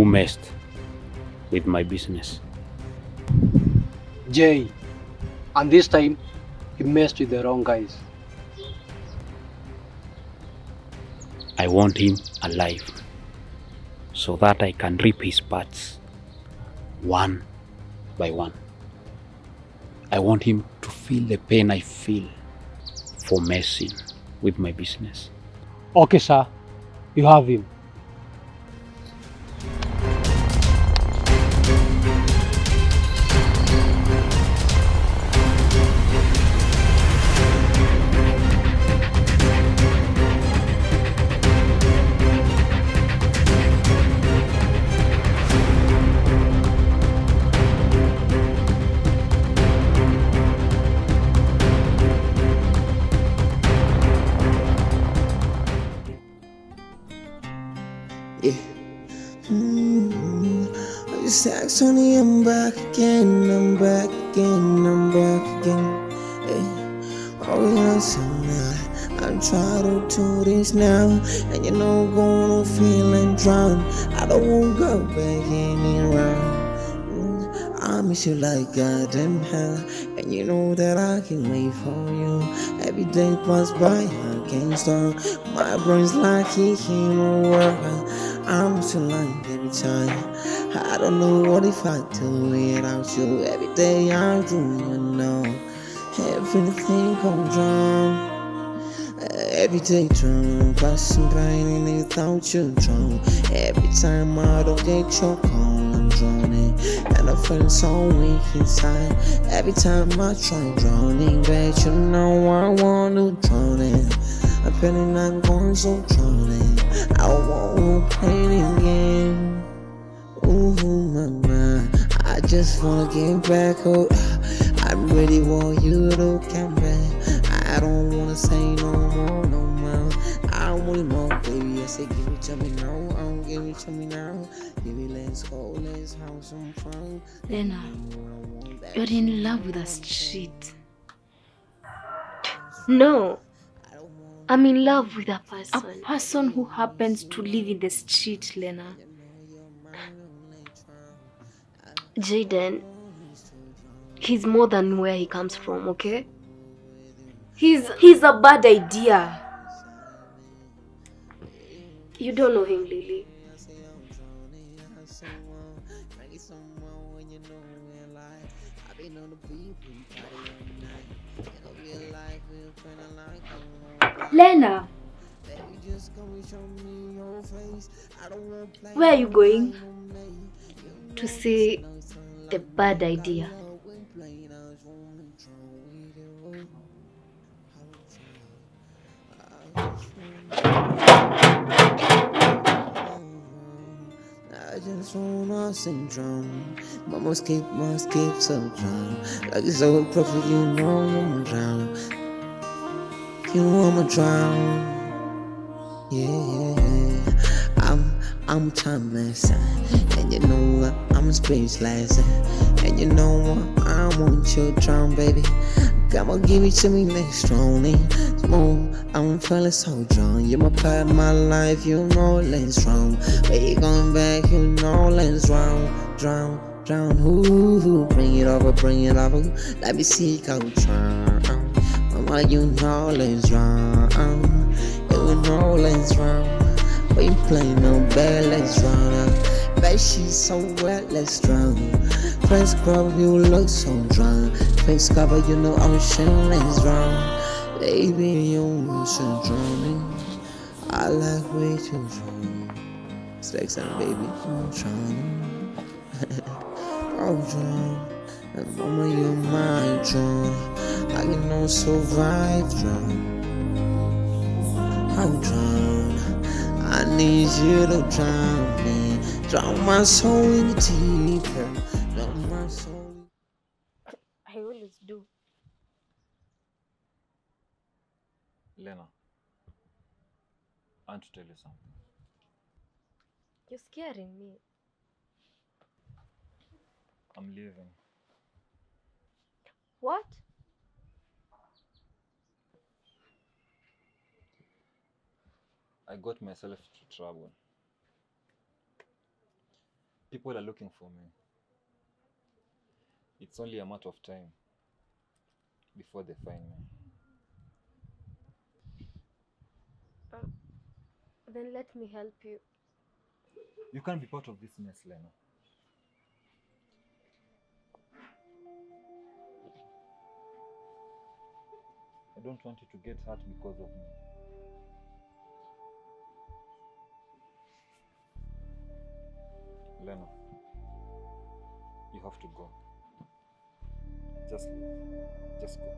who messed with my business. Jay, and this time he messed with the wrong guys. I want him alive so that I can rip his parts one by one. I want him to feel the pain I feel for messing with my business. Okay, sir, you have him. Yeah. Sex honey, I'm back again, I'm back again, I'm back again. Yeah. Oh yes, I'm trying to do this now, and you know gonna feel and drown. I don't want to go back anywhere. I miss you like God in hell, and you know that I can wait for you. Every day pass by, I can't stop. My brain's like he came over. I'm so like every time. I don't know what if I do without you. Every day I do, you know. Everything comes wrong. Every day drunk, passing pain without you drunk. Every time I don't get your call, I'm drowning. And I feel so weak inside. Every time I try drowning, but you know I want to drown it. I'm feeling I'm going so drowning. I won't play again. Ooh, mama, I just wanna get back up. I really want you to come back. I don't wanna say no more, no more. I want more, baby. I say, give it to me now. Give it to me now. Give it, let's go, let's have some fun. Lena, you're in love with a street. No, I'm in love with a person who happens to live in the street, Lena. Jaden, he's more than where he comes from, okay? He's a bad idea. You don't know him, Lily. Lena, where are you going? To see the bad idea. I just wanna sing drum. Must keep so drum. Like it's so perfect, you know I'm drown. You know I'm a drown. Yeah. I'm timeless. And you know what? I'm speechless. And you know what? I want you to drown, baby. Come on, give it to me next strongly. Smooth, I'm feeling so drunk. You're my part of my life, you know let's drown. But you going back, you know let's drown. Ooh, bring it over, let me see how drown. Mama, you know let's drown. You know let's drown. We play no bad, let's drown. Bet she's so wet, let's drown. Face cover, you look so drunk. Face cover, you know ocean, let's drown. Baby, you should drown. I like way too drown. Sex and baby, I'm drowning. I'm drown. And mama, you're my drown. I can no survive drown. I'm drown. I need you to drown me. Drown my soul in deeper. Drown my soul. I always do. Lena, I want to tell you something. You're scaring me. I'm leaving. What? I got myself into trouble. People are looking for me. It's only a matter of time before they find me. Then let me help you. You can't be part of this mess, Lena. I don't want you to get hurt because of me. Lena, you have to go. Just leave. Just go.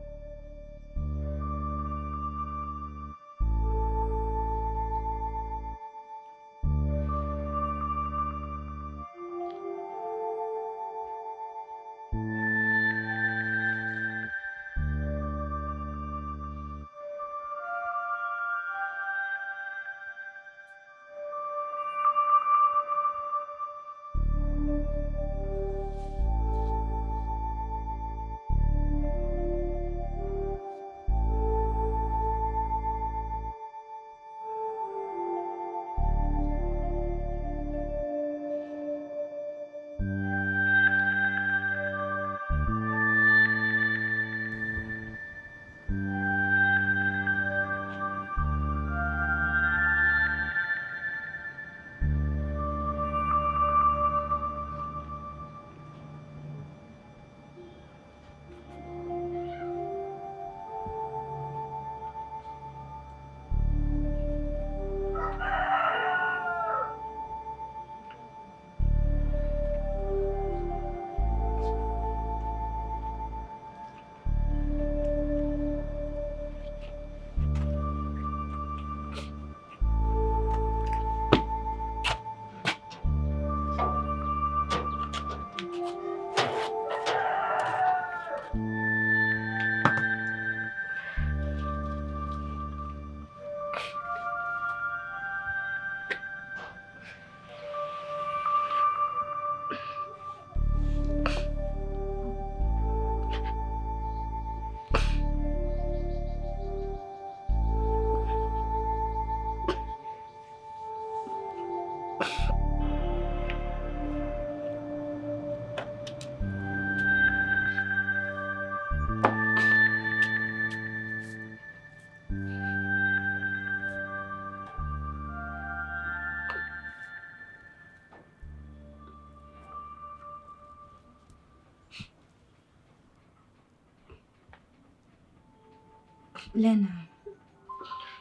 Lena,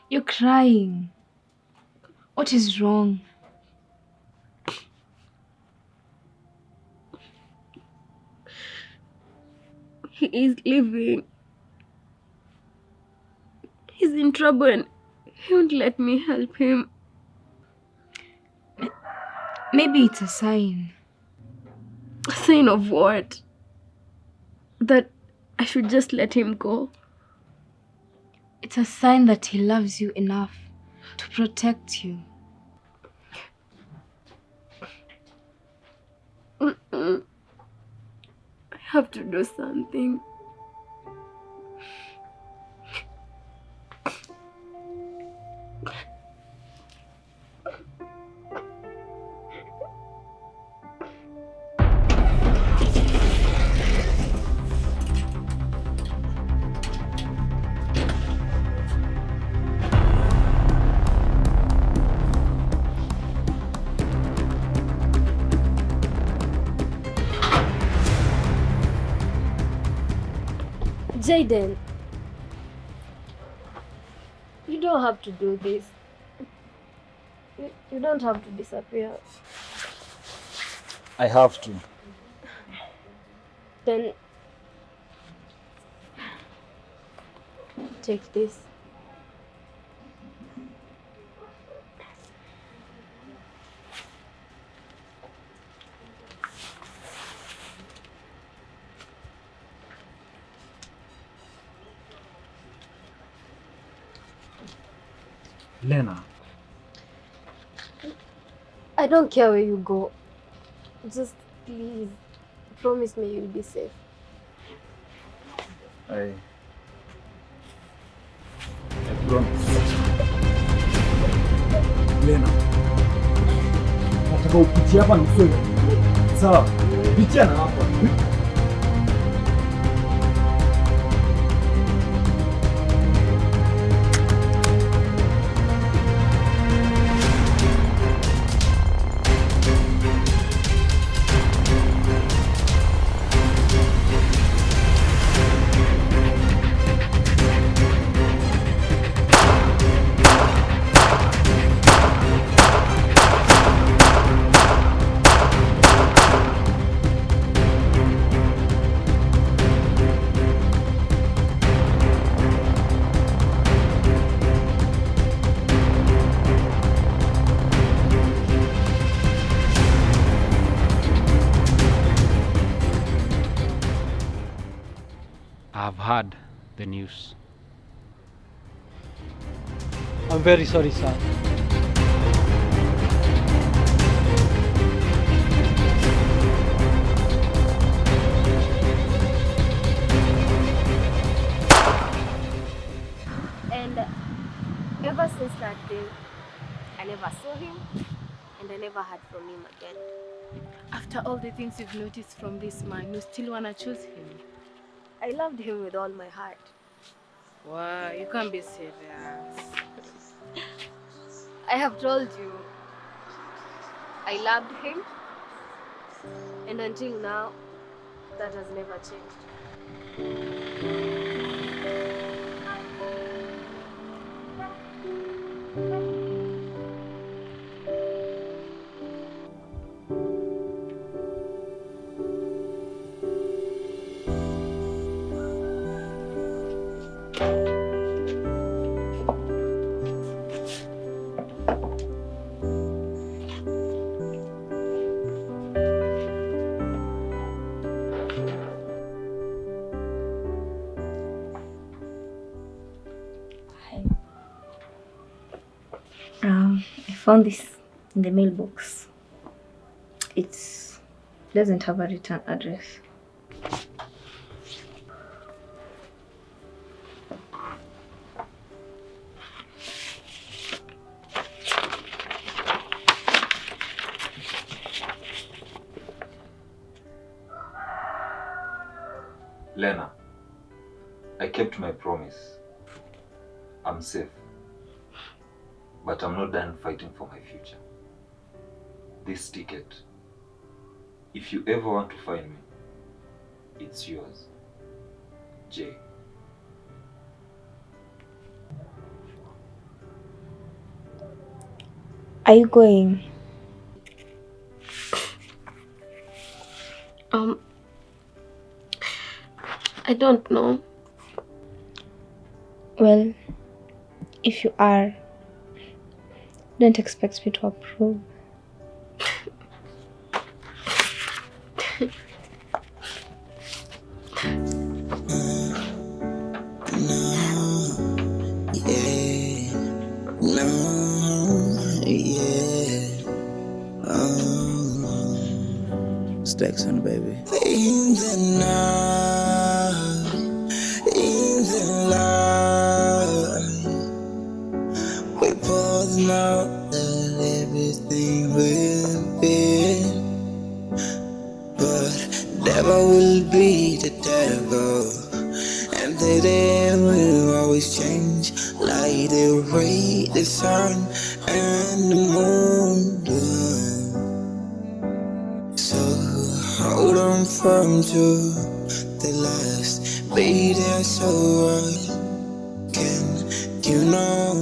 you're crying. What is wrong? He is leaving. He's in trouble and he won't let me help him. Maybe it's a sign. A sign of what? That I should just let him go? It's a sign that he loves you enough to protect you. I have to do something. Jaden, you don't have to do this. You don't have to disappear. I have to. Then take this. Lena. I don't care where you go. Just please promise me you'll be safe. I promise. Lena, nataka upitie hapa na useme sawa. Pitia na hapo. I've heard the news. I'm very sorry, sir. And ever since that day, I never saw him and I never heard from him again. After all the things you've noticed from this man, you still wanna choose him? I loved him with all my heart. Wow, you can't be serious. I have told you, I loved him, and until now, that has never changed. I found this in the mailbox. It doesn't have a return address. Lena, I kept my promise. I'm safe. But I'm not done fighting for my future. This ticket, if you ever want to find me, it's yours. Jay. Are you going? I don't know. Well, if you are, don't expect me to approve. Stacks on, baby. In the night, in the light, we both know that everything will be, but devil will be the devil, and the day will always change, like the way the sun and the moon do. So hold on firm to the last, be there so I can, you know.